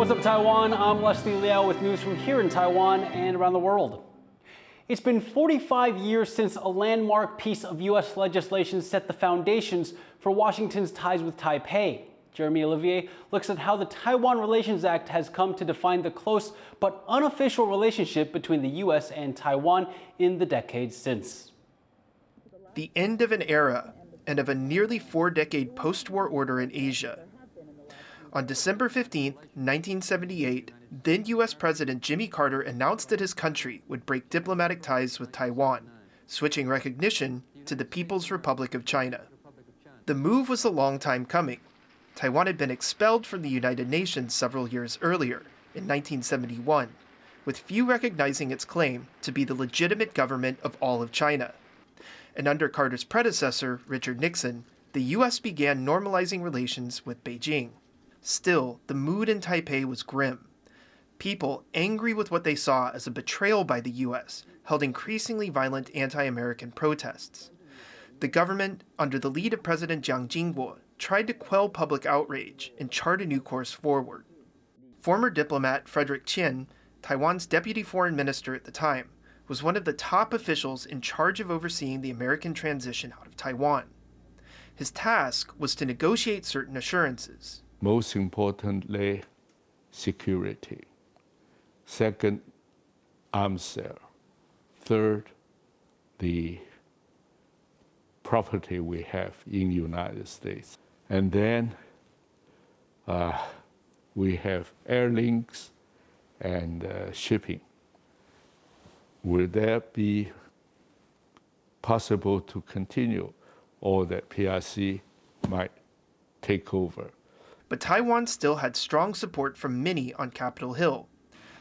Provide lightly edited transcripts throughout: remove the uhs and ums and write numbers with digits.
What's up, Taiwan? I'm Liao with news from here in Taiwan and around the world. It's been 45 years since a landmark piece of U.S. legislation set the foundations for Washington's ties with Taipei. Jeremy Olivier looks at how the Taiwan Relations Act has come to define the close but unofficial relationship between the U.S. and Taiwan in the decades since. The end of an era and of a nearly 4-decade post-war order in Asia. On December 15, 1978, then U.S. President Jimmy Carter announced that his country would break diplomatic ties with Taiwan, switching recognition to the People's Republic of China. The move was a long time coming. Taiwan had been expelled from the United Nations several years earlier, in 1971, with few recognizing its claim to be the legitimate government of all of China. And under Carter's predecessor, Richard Nixon, the U.S. began normalizing relations with Beijing. Still, the mood in Taipei was grim. People, angry with what they saw as a betrayal by the U.S., held increasingly violent anti-American protests. The government, under the lead of President Jiang Jingguo, tried to quell public outrage and chart a new course forward. Former diplomat Frederick Chien, Taiwan's deputy foreign minister at the time, was one of the top officials in charge of overseeing the American transition out of Taiwan. His task was to negotiate certain assurances. Most importantly, security. Second, arms sale. Third, the property we have in the United States. And then we have air links and shipping. Will that be possible to continue, or that PRC might take over? But Taiwan still had strong support from many on Capitol Hill.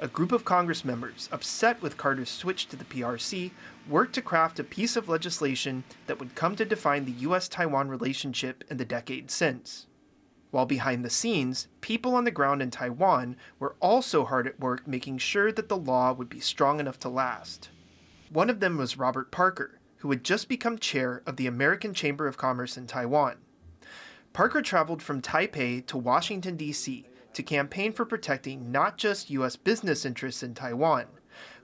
A group of Congress members, upset with Carter's switch to the PRC, worked to craft a piece of legislation that would come to define the U.S.-Taiwan relationship in the decades since. While behind the scenes, people on the ground in Taiwan were also hard at work making sure that the law would be strong enough to last. One of them was Robert Parker, who had just become chair of the American Chamber of Commerce in Taiwan. Parker traveled from Taipei to Washington, D.C. to campaign for protecting not just U.S. business interests in Taiwan,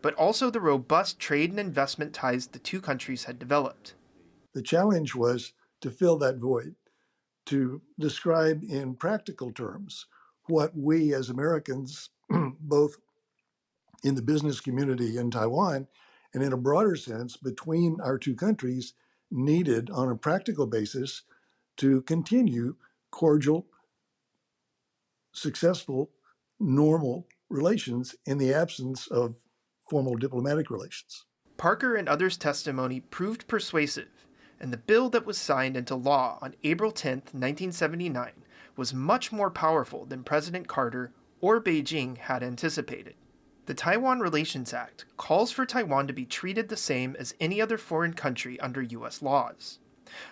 but also the robust trade and investment ties the two countries had developed. The challenge was to fill that void, to describe in practical terms what we as Americans, both in the business community in Taiwan and in a broader sense between our two countries, needed on a practical basis to continue cordial, successful, normal relations in the absence of formal diplomatic relations. Parker and others' testimony proved persuasive, and the bill that was signed into law on April 10, 1979, was much more powerful than President Carter or Beijing had anticipated. The Taiwan Relations Act calls for Taiwan to be treated the same as any other foreign country under U.S. laws,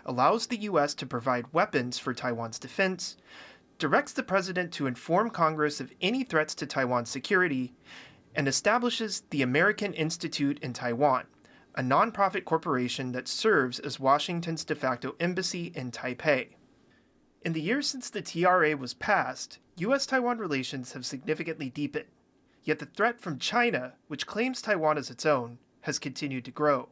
allows the U.S. to provide weapons for Taiwan's defense, directs the president to inform Congress of any threats to Taiwan's security, and establishes the American Institute in Taiwan, a nonprofit corporation that serves as Washington's de facto embassy in Taipei. In the years since the TRA was passed, U.S.-Taiwan relations have significantly deepened, yet the threat from China, which claims Taiwan as its own, has continued to grow.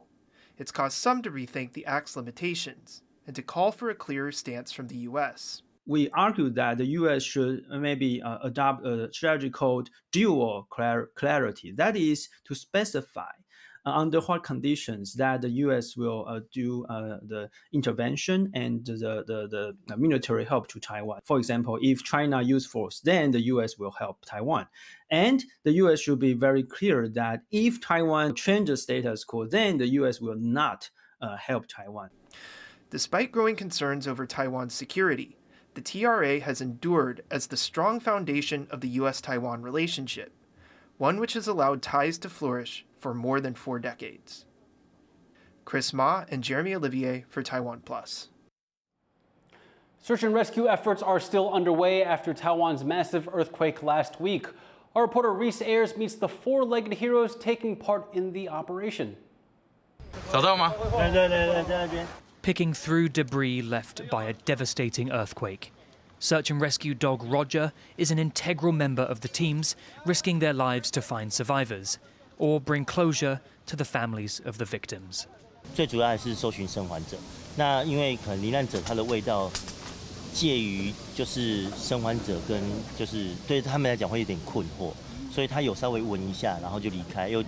It's caused some to rethink the Act's limitations and to call for a clearer stance from the U.S. We argue that the U.S. should maybe adopt a strategy called dual clarity. That is to specify under what conditions that the U.S. will do the intervention and the military help to Taiwan. For example, if China use force, then the U.S. will help Taiwan. And the U.S. should be very clear that if Taiwan changes status quo, then the U.S. will not help Taiwan. Despite growing concerns over Taiwan's security, the TRA has endured as the strong foundation of the U.S.-Taiwan relationship, one which has allowed ties to flourish for more than 4 decades. Chris Ma and Jeremy Olivier for TaiwanPlus. Search and rescue efforts are still underway after Taiwan's massive earthquake last week. Our reporter Reese Ayers meets the 4-legged heroes taking part in the operation. Picking through debris left by a devastating earthquake. Search and rescue dog Roger is an integral member of the teams, risking their lives to find survivors or bring closure to the families of the victims. 最主要还是搜寻生还者。那因为可能罹难者他的味道介于就是生还者跟就是对他们来讲会有点困惑，所以他有稍微闻一下，然后就离开，又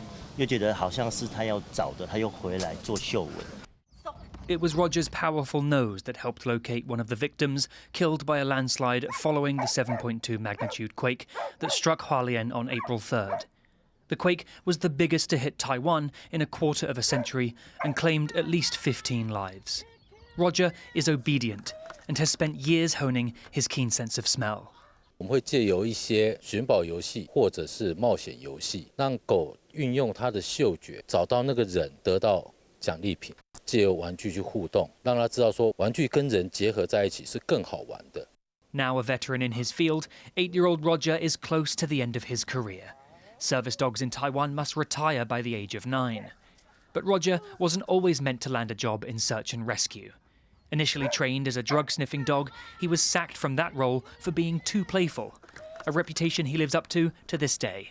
觉得好像是他要找的，他又回来做嗅闻。 It was Roger's powerful nose that helped locate one of the victims killed by a landslide following the 7.2 magnitude quake that struck Hualien on April 3rd. The quake was the biggest to hit Taiwan in a quarter of a century and claimed at least 15 lives. Roger is obedient and has spent years honing his keen sense of smell. 我们会借由一些寻宝游戏或者是冒险游戏，让狗运用它的嗅觉找到那个人，得到奖励品。借由玩具去互动，让它知道说玩具跟人结合在一起是更好玩的。Now a veteran in his field, 8-year-old Roger is close to the end of his career. Service dogs in Taiwan must retire by the age of 9. But Roger wasn't always meant to land a job in search and rescue. Initially trained as a drug-sniffing dog, he was sacked from that role for being too playful, a reputation he lives up to this day.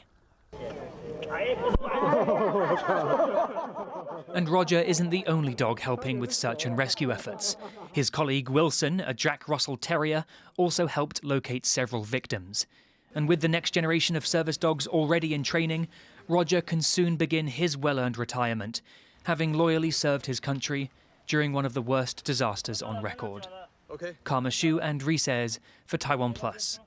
And Roger isn't the only dog helping with search and rescue efforts. His colleague Wilson, a Jack Russell Terrier, also helped locate several victims. And with the next generation of service dogs already in training, Roger can soon begin his well-earned retirement, having loyally served his country during one of the worst disasters on record. Karma Xu and Rees for TaiwanPlus.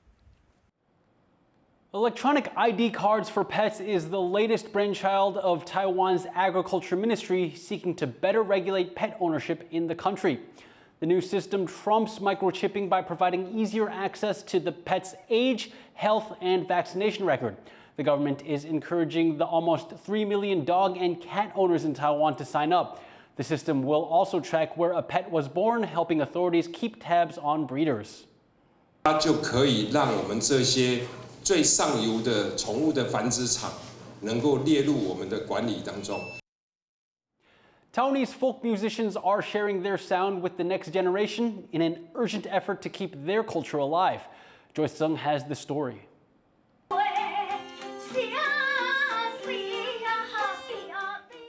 Electronic ID cards for pets is the latest brainchild of Taiwan's agriculture ministry, seeking to better regulate pet ownership in the country. The new system trumps microchipping by providing easier access to the pet's age, health, and vaccination record. The government is encouraging the almost 3 million dog and cat owners in Taiwan to sign up. The system will also track where a pet was born, helping authorities keep tabs on breeders. 它就可以让我们这些最上游的宠物的繁殖场能够列入我们的管理当中。 Taiwanese folk musicians are sharing their sound with the next generation in an urgent effort to keep their culture alive. Joyce Sung has the story.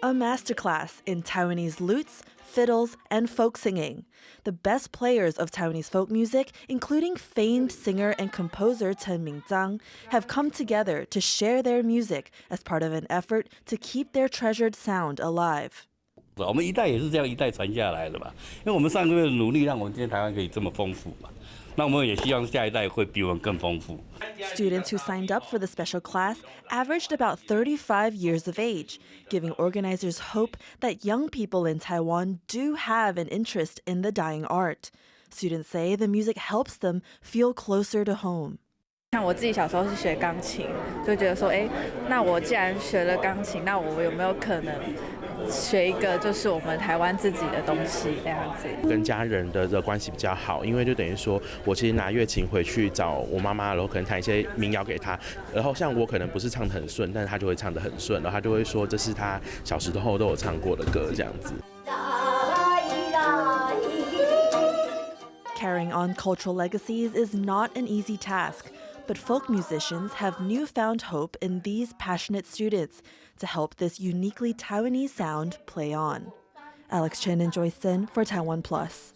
A masterclass in Taiwanese lutes, fiddles, and folk singing. The best players of Taiwanese folk music, including famed singer and composer Chen Mingzang, have come together to share their music as part of an effort to keep their treasured sound alive. 我们一代也是这样一代传下来的嘛，因为我们上个月的努力，让我们今天台湾可以这么丰富嘛。那我们也希望下一代会比我们更丰富。 Students who signed up for the special class averaged about 35 years of age, giving organizers hope that young people in Taiwan do have an interest in the dying art. Students say the music helps them feel closer to home. 像我自己小时候是学钢琴，就觉得说，那我既然学了钢琴，那我有没有可能学一个就是我们台湾自己的东西这样子？跟家人的关系比较好，因为就等于说我其实拿乐琴回去找我妈妈，然后可能弹一些民谣给她，然后像我可能不是唱得很顺，但是她就会唱得很顺，然后她就会说这是她小时候都有唱过的歌这样子。 Carrying on cultural legacies is not an easy task, but folk musicians have newfound hope in these passionate students to help this uniquely Taiwanese sound play on. Alex Chen and Joyce Sen for TaiwanPlus.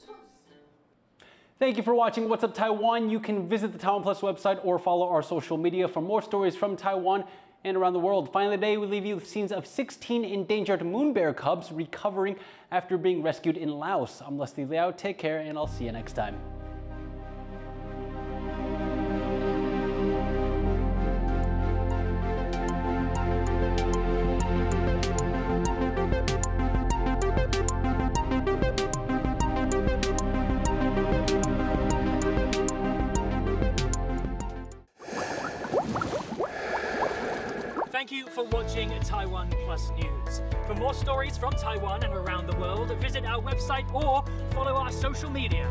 Thank you for watching What's Up Taiwan. You can visit the TaiwanPlus website or follow our social media for more stories from Taiwan and around the world. Finally today, we leave you with scenes of 16 endangered moon bear cubs recovering after being rescued in Laos. I'm Liao. Take care, and I'll see you next time. Thank you for watching Taiwan Plus News. For more stories from Taiwan and around the world, visit our website or follow our social media.